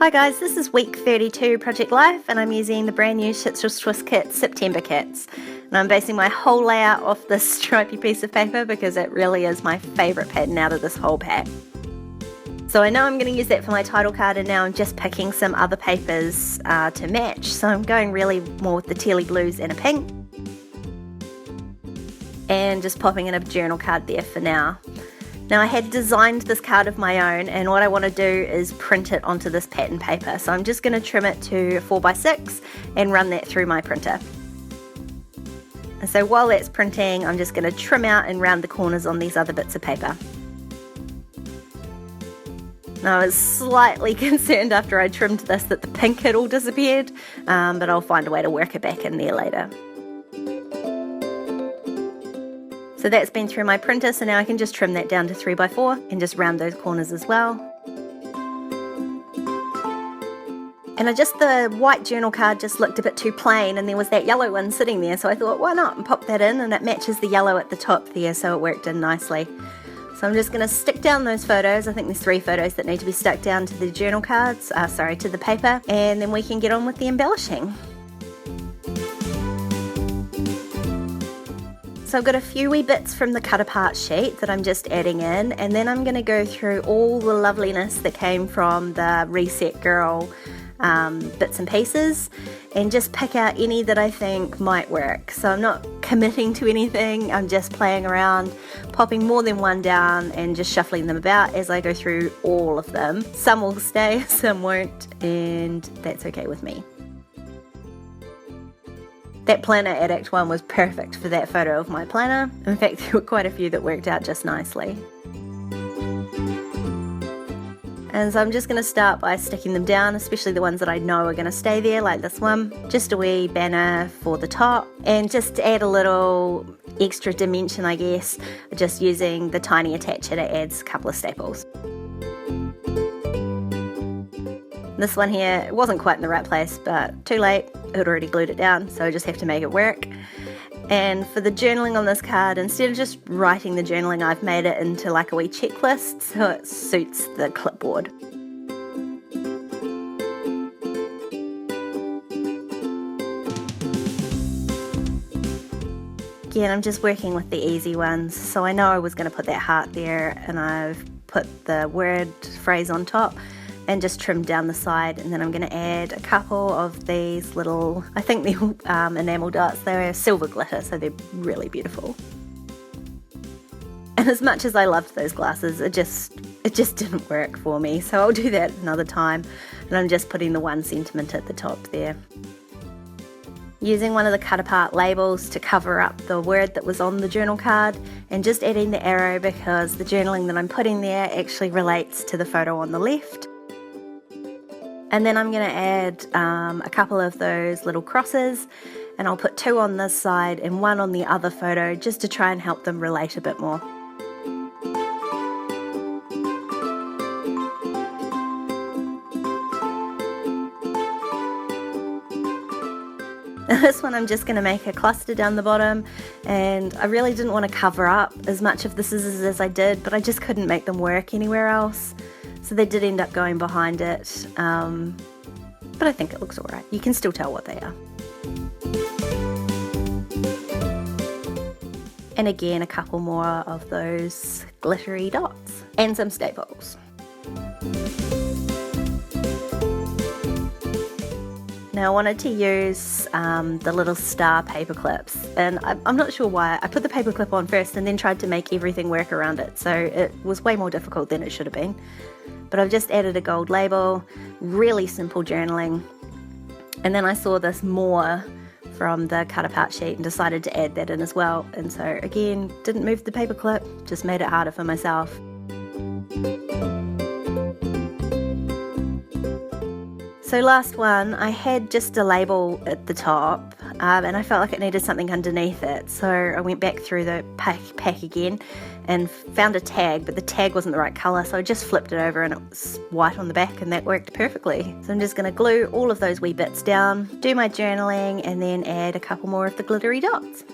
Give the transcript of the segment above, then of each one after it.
Hi guys, this is week 32 Project Life and I'm using the brand new Schitzer Swiss kit September kits. And I'm basing my whole layout off this stripy piece of paper because it really is my favourite pattern out of this whole pack. So I know I'm going to use that for my title card, and now I'm just picking some other papers to match. So I'm going really more with the tealy blues and a pink. And just popping in a journal card there for now. Now I had designed this card of my own, and what I want to do is print it onto this pattern paper. So I'm just going to trim it to 4x6 and run that through my printer. And so while that's printing, I'm just going to trim out and round the corners on these other bits of paper. Now I was slightly concerned after I trimmed this that the pink had all disappeared, but I'll find a way to work it back in there later. So that's been through my printer, so now I can just trim that down to 3x4 and just round those corners as well. And the white journal card just looked a bit too plain, and there was that yellow one sitting there, so I thought why not, and pop that in, and it matches the yellow at the top there, so it worked in nicely. So I'm just going to stick down those photos. I think there's 3 photos that need to be stuck down to the journal cards, to the paper, and then we can get on with the embellishing. So I've got a few wee bits from the cut apart sheet that I'm just adding in, and then I'm going to go through all the loveliness that came from the Reset Girl bits and pieces and just pick out any that I think might work. So I'm not committing to anything, I'm just playing around, popping more than one down and just shuffling them about as I go through all of them. Some will stay, some won't, and that's okay with me. That planner at Act 1 was perfect for that photo of my planner. In fact, there were quite a few that worked out just nicely. And so I'm just going to start by sticking them down, especially the ones that I know are going to stay there, like this one. Just a wee banner for the top, and just to add a little extra dimension, I guess, just using the tiny attacher that adds a couple of staples. This one here, it wasn't quite in the right place, but too late, it had already glued it down, so I just have to make it work. And for the journaling on this card, instead of just writing the journaling, I've made it into like a wee checklist, so it suits the clipboard. Again, I'm just working with the easy ones, so I know I was going to put that heart there, and I've put the word phrase on top and just trimmed down the side, and then I'm going to add a couple of these little, I think they're enamel dots. They're silver glitter, so they're really beautiful. And as much as I loved those glasses, it just didn't work for me, so I'll do that another time. And I'm just putting the one sentiment at the top there. Using one of the cut apart labels to cover up the word that was on the journal card, and just adding the arrow because the journaling that I'm putting there actually relates to the photo on the left. And then I'm going to add a couple of those little crosses, and I'll put 2 on this side and 1 on the other photo just to try and help them relate a bit more. This one I'm just going to make a cluster down the bottom, and I really didn't want to cover up as much of the scissors as I did, but I just couldn't make them work anywhere else. So they did end up going behind it, but I think it looks alright. You can still tell what they are. And again, a couple more of those glittery dots and some staples. Now I wanted to use the little star paper clips, and I'm not sure why. I put the paper clip on first and then tried to make everything work around it, so it was way more difficult than it should have been. But I've just added a gold label, really simple journaling, and then I saw this more from the cut apart sheet and decided to add that in as well. And so again, didn't move the paper clip, just made it harder for myself. So last one, I had just a label at the top, and I felt like it needed something underneath it. So I went back through the pack again and found a tag, but the tag wasn't the right colour, so I just flipped it over and it was white on the back, and that worked perfectly. So I'm just going to glue all of those wee bits down, do my journaling, and then add a couple more of the glittery dots.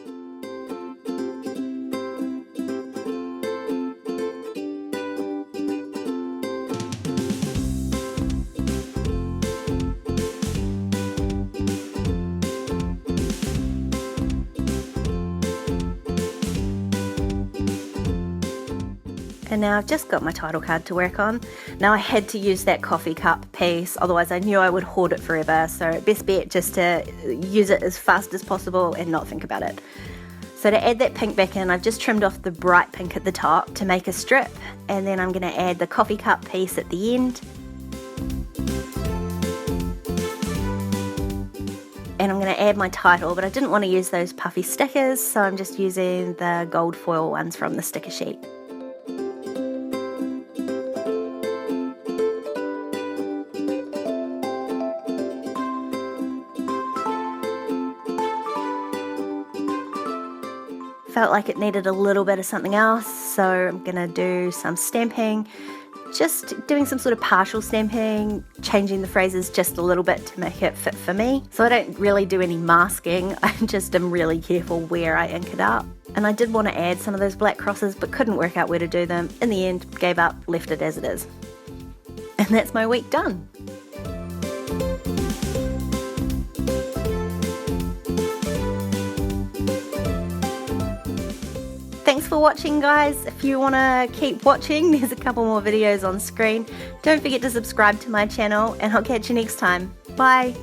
and now I've just got my title card to work on. Now I had to use that coffee cup piece, otherwise I knew I would hoard it forever, so best bet just to use it as fast as possible and not think about it. So to add that pink back in, I've just trimmed off the bright pink at the top to make a strip, and then I'm going to add the coffee cup piece at the end. And I'm going to add my title, but I didn't want to use those puffy stickers, so I'm just using the gold foil ones from the sticker sheet. Felt like it needed a little bit of something else, so I'm going to do some stamping. Just doing some sort of partial stamping, changing the phrases just a little bit to make it fit for me. So I don't really do any masking, I just am really careful where I ink it up. And I did want to add some of those black crosses but couldn't work out where to do them. In the end, gave up, left it as it is. And that's my week done. Thanks for watching, guys. If you want to keep watching, there's a couple more videos on screen. Don't forget to subscribe to my channel, and I'll catch you next time. Bye!